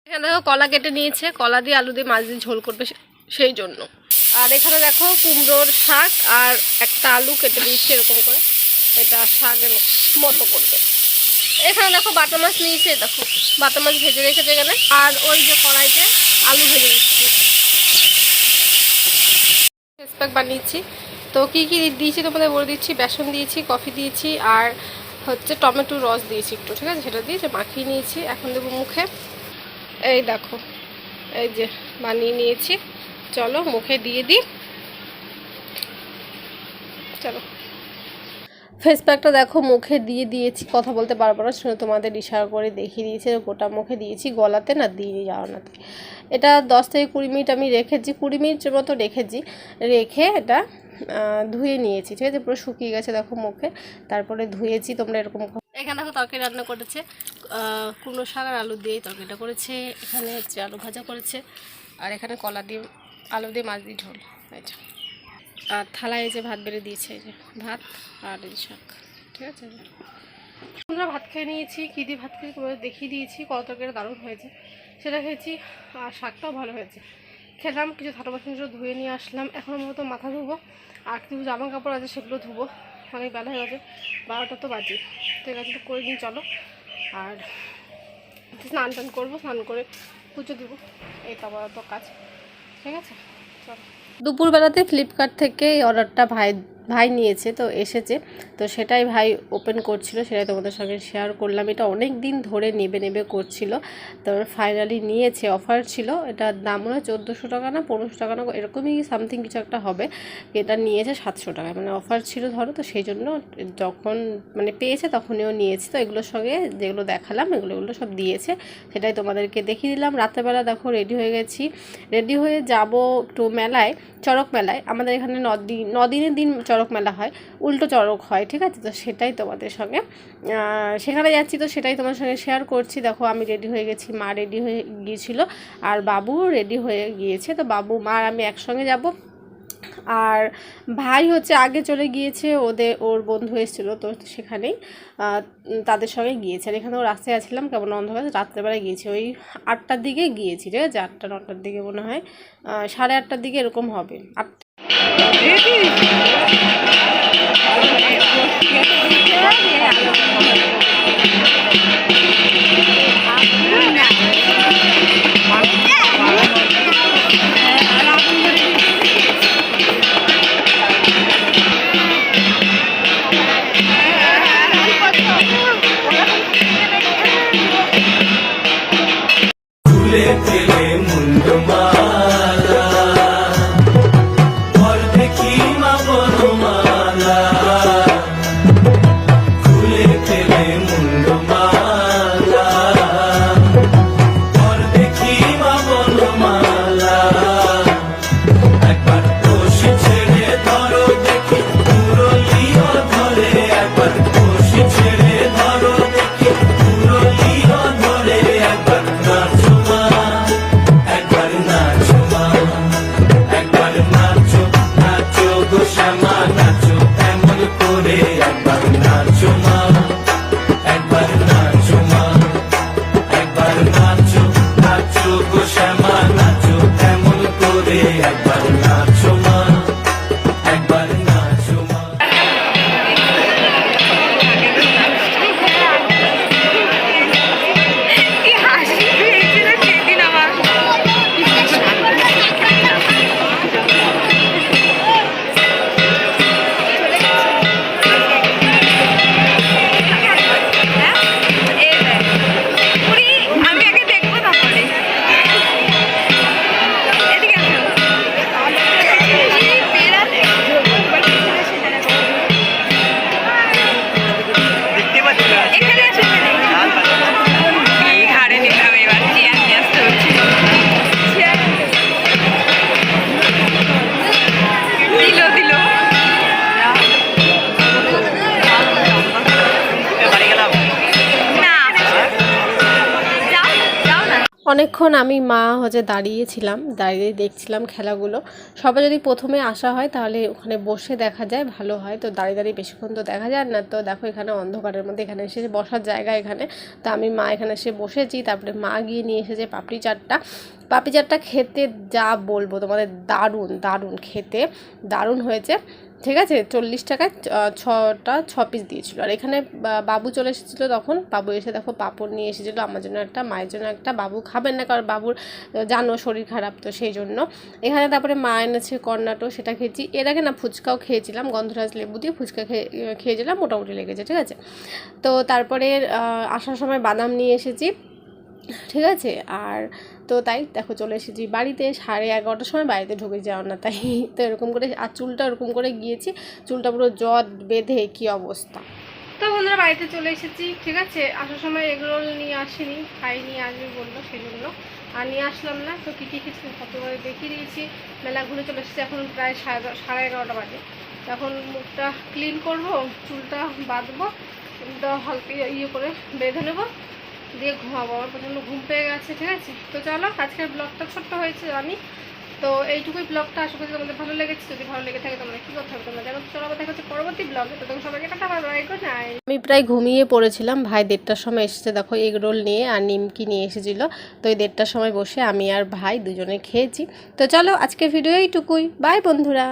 এখানে দেখো কলা কেটে নিয়েছে, কলা দিয়ে আলু দিয়ে মাছ দিয়ে ঝোল করবে সেই জন্য। আর এখানে দেখো কুমড়োর শাক আর একটা আলু কেটে দিয়েছে এরকম করে, এটা শাকের মতো করবে। এখানে দেখো বাটা মাছ নিয়েছে, দেখো বাটা মাছ ভেজে রেখেছে এখানে। আর ওই যে কড়াইতে আলু ভেজে দিচ্ছি, ফেস প্যাক বানিয়েছি। তো কী কী দিয়েছি তোমাদের বলে দিচ্ছি। বেসন দিয়েছি, কফি দিয়েছি, আর হচ্ছে টমেটোর রস দিয়েছি একটু, ঠিক আছে, সেটা দিয়ে মাখিয়ে নিয়েছি। এখন দেবো মুখে। এই দেখো, এই যে বানিয়ে নিয়েছি, চলো মুখে দিয়ে দিই। চলো ফেস প্যাকটা দেখো মুখে দিয়ে দিয়েছি, কথা বলতে পারবো না, শুনে তোমাদের ইশারা করে দেখিয়ে দিয়েছি। গোটা মুখে দিয়েছি, গলাতে না দিয়ে যাওয়ানাতে। এটা 10 থেকে 20 মিনিট আমি রেখেছি, 20 মিনিটের মতো রেখেছি। রেখে এটা ধুয়ে নিয়েছি, ঠিক আছে, পুরো শুকিয়ে গেছে দেখো মুখে। তারপরে ধুয়েছি, তোমরা এরকম। এখানে দেখো তরকারি রান্না করেছে, কুমড়ো শাক আর আলু দিয়ে তরকারিটা করেছে। এখানে হচ্ছে আলু ভাজা করেছে, আর এখানে কলা দিয়ে আলু দিয়ে মাছ দিয়ে ঝোল। আচ্ছা, আর থালায় এই যে ভাত বেড়ে দিয়েছে, এই যে ভাত আর এই শাক, ঠিক আছে। আমরা ভাত খেয়ে নিয়েছি। কী দিয়ে ভাত খেয়ে তোমাদের দেখিয়ে দিয়েছি, কত তরকারিটা দারুণ হয়েছে সেটা খেয়েছি, আর শাকটাও ভালো হয়েছে। খেলাম, কিছু থালা বাসন ধুয়ে নিয়ে আসলাম। এখন মতো মাথা ধুবো, আর কিছু জামা কাপড় আছে সেগুলো ধুবো। অনেক বেলা হয়ে গেছে, 12টা তো বাজে, ঠিক আছে, তো করে নিই চলো। আর স্নান টান করবো, স্নান করে পুজো দেবো, এই তো আমার তো কাজ, ঠিক আছে, চলো। দুপুরবেলাতে ফ্লিপকার্ট থেকে এই অর্ডারটা ভাই নিয়েছে, তো এসেছে, তো সেটাই ভাই ওপেন করছিল, সেটাই তোমাদের সঙ্গে শেয়ার করলাম। এটা অনেক দিন ধরে নেবে করছিল, তো ফাইনালি নিয়েছে। অফার ছিল, এটার দাম মনে হয় 1400 টাকা না 1500 টাকা না এরকমই সামথিং কিছু একটা হবে। এটা নিয়েছে 700 টাকায়, মানে অফার ছিল ধরো, তো সেই জন্য যখন মানে পেয়েছে তখনইও নিয়েছি। তো এগুলোর সঙ্গে যেগুলো দেখালাম এগুলো সব দিয়েছে, সেটাই তোমাদেরকে দেখিয়ে দিলাম। রাত্রেবেলা দেখো রেডি হয়ে গেছি, রেডি হয়ে যাব একটু মেলায়, চড়ক মেলায়। আমাদের এখানে 9 দিনের দিন চড়ক মেলা হয়, উল্টো চড়ক হয়, ঠিক আছে, তো সেটাই তোমাদের সঙ্গে সেখানে যাচ্ছি, তো সেটাই তোমার সঙ্গে শেয়ার করছি। দেখো আমি রেডি হয়ে গেছি, মা রেডি হয়ে গিয়েছিল, আর বাবু রেডি হয়ে গিয়েছে। তো বাবু মা আর আমি একসঙ্গে যাব। আর ভাই হচ্ছে আগে চলে গিয়েছে, ওর বন্ধু এসেছিলো, তো সেখানেই তাদের সঙ্গে গিয়েছে। আর এখানেও রাস্তায় আসছিলাম, কেমন অন্ধকার, রাত্রেবেলায় গিয়েছি, ওই 8টার দিকে গিয়েছি, ঠিক আছে, 8টা 9টার দিকে মনে হয়, 8:30টার দিকে এরকম হবে। খুলে ফেলে মুন্ডমালা অনেকক্ষণ আমি মা দাঁড়িয়েছিলাম, দাঁড়িয়ে দেখছিলাম খেলাগুলো। সবাই যদি প্রথমে আসা হয় তাহলে ওখানে বসে দেখা যায়, ভালো হয়। তো দাঁড়িয়ে দাঁড়িয়ে বেশিক্ষণ তো দেখা যায় না। তো দেখো এখানে অন্ধকারের মধ্যে এখানে এসে বসার জায়গা এখানে, তো আমি মা এখানে এসে বসেছি। তারপরে মা গিয়ে নিয়ে এসেছে পাপড়ি চাটটা। পাপড়ি চাটটা খেতে যা বলবো তোমাদের, দারুণ দারুণ খেতে, দারুণ হয়েছে। ঠিক আছে, 40 টাকায় 6 পিস দিয়েছিল। আর এখানে বাবু চলে এসেছিলো, তখন বাবু এসে দেখো পাঁপড় নিয়ে এসেছিলো আমার জন্য একটা, মায়ের জন্য একটা। বাবু খাবেন না কারণ বাবুর জানো শরীর খারাপ, তো সেই জন্য এখানে। তারপরে মা এনেছে কর্নাটো, সেটা খেয়েছি। এর আগে না ফুচকাও খেয়েছিলাম, গন্ধরাজ লেবু দিয়ে ফুচকা খেয়েছিলাম, মোটামুটি লেগেছে। ঠিক আছে, তো তারপরে আসার সময় বাদাম নিয়ে এসেছি। ঠিক আছে, আর তো তাই দেখো চলে এসেছি বাড়িতে 11:30টার সময় বাড়িতে ঢুকে যাও না তাই। তো এরকম করে, আর চুলটা এরকম করে গিয়েছি, চুলটা পুরো জট বেঁধে কী অবস্থা। তো বন্ধুরা বাড়িতে চলে এসেছি। ঠিক আছে, আসার সময় এগরোল নিয়ে আসিনি, ভাই নিয়ে আসবে বললো, সেই জন্য আর নিয়ে আসলাম না। তো কী কী কিছু কতবার দেখিয়ে দিয়েছি। মেলা ঘুরে চলে এসেছি, এখন প্রায় 11:30 বাজে। এখন মুখটা ক্লিন করব, চুলটা বাঁধবো, চুলটা হালকা ইয়ে করে বেঁধে নেবো, দিয়ে ঘুমাবো। আমার প্রচণ্ড ঘুম পেয়ে গেছে। ঠিক আছে, তো চলো আজকের ব্লগটা ছোট্ট হয়েছে জানি, তো এইটুকুই ব্লগটা। আশা করি তোমাদের ভালো লেগেছে। যদি ভালো লেগে থাকে তোমরা কী করতে হবে তোমরা জানো। চলো দেখা হচ্ছে পরবর্তী ব্লগে। তো তোমার সবাইকে টাটা, বাই, গুড নাইট। আমি প্রায় ঘুমিয়ে পড়েছিলাম। ভাই 1:30টার সময় এসেছে, দেখো এগ রোল নিয়ে আর নিমকি নিয়ে এসেছিলো। তো এই 1:30টার সময় বসে আমি আর ভাই দুজনে খেয়েছি। তো চলো আজকের ভিডিও এইটুকুই, বাই বন্ধুরা।